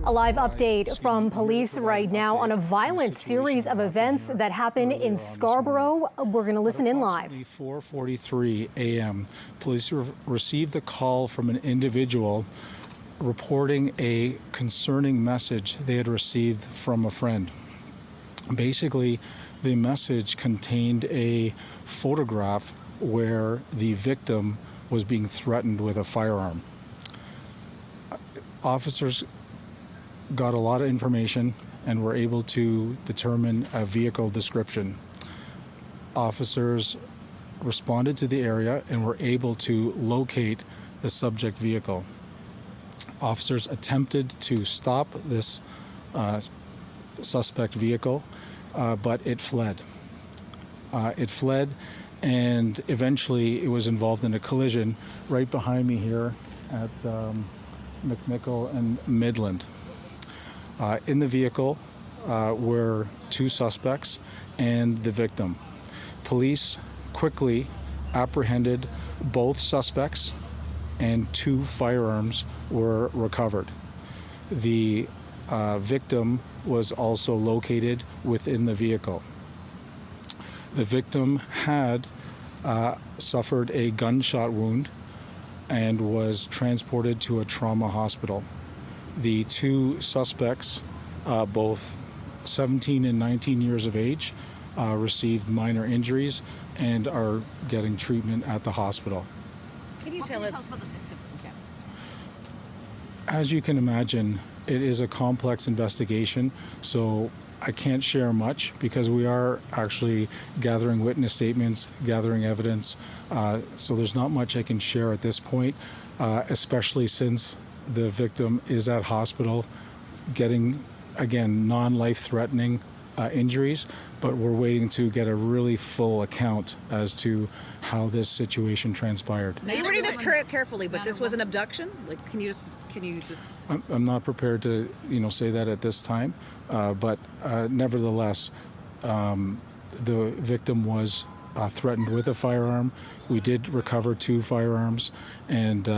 A live update from police right now on a violent series of events that happened in Scarborough. We're going to listen in live. 4:43 a.m. Police received a call from an individual reporting a concerning message they had received from a friend. Basically, the message contained a photograph where the victim was being threatened with a firearm. Officers got a lot of information and were able to determine a vehicle description. Officers responded to the area and were able to locate the subject vehicle. Officers attempted to stop this suspect vehicle, but it fled. And eventually it was involved in a collision right behind me here at McMichael and Midland. In the vehicle were two suspects and the victim. Police quickly apprehended both suspects and two firearms were recovered. The victim was also located within the vehicle. The victim had suffered a gunshot wound and was transported to a trauma hospital. The two suspects, both 17 and 19 years of age, received minor injuries and are getting treatment at the hospital. Can you tell us? As you can imagine, it is a complex investigation, so I can't share much because we are actually gathering witness statements, gathering evidence, so there's not much I can share at this point, especially since the victim is at hospital getting, again, non-life-threatening injuries, but we're waiting to get a really full account as to how this situation transpired. Now, you're reading this carefully, but this was an abduction? Like, can you just? I'm not prepared to, say that at this time, but nevertheless, the victim was threatened with a firearm. We did recover two firearms, and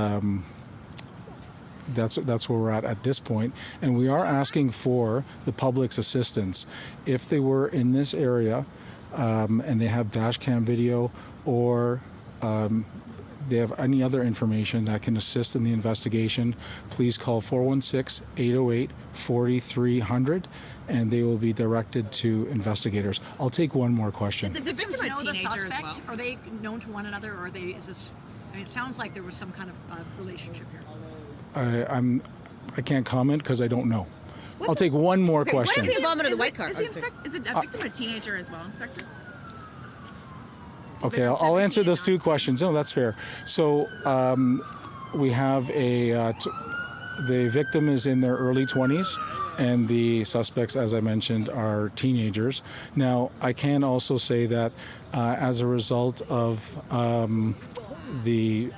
that's where we're at this point. And we are asking for the public's assistance. If they were in this area and they have dash cam video or they have any other information that can assist in the investigation, please call 416-808-4300 and they will be directed to investigators. I'll take one more question. Is the victim a teenager as well? Are they known to one another, or are they? Is this? I mean, it sounds like there was some kind of relationship here. I can't comment because I don't know. I'll take one more question. What is the involvement of the white car? Is it a victim a teenager as well, Inspector? Okay, I'll answer those two questions. No, that's fair. So we have the victim is in their early 20s, and the suspects, as I mentioned, are teenagers. Now, I can also say that as a result of the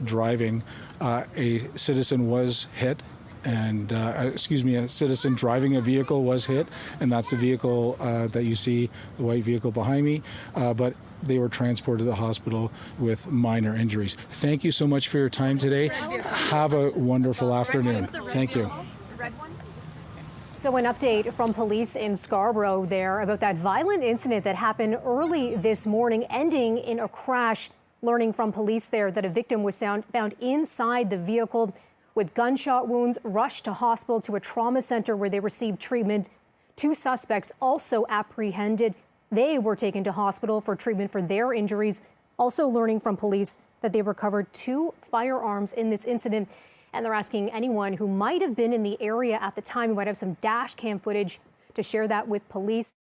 driving, a citizen was hit, and a citizen driving a vehicle was hit, and that's the vehicle that you see, the white vehicle behind me, but they were transported to the hospital with minor injuries. Thank you so much for your time today. Have a wonderful afternoon. Thank you. So an update from police in Scarborough there about that violent incident that happened early this morning, ending in a crash. Learning from police there that a victim was found inside the vehicle with gunshot wounds, rushed to hospital to a trauma center where they received treatment. Two suspects also apprehended. They were taken to hospital for treatment for their injuries. Also learning from police that they recovered two firearms in this incident. And they're asking anyone who might have been in the area at the time, who might have some dash cam footage, to share that with police.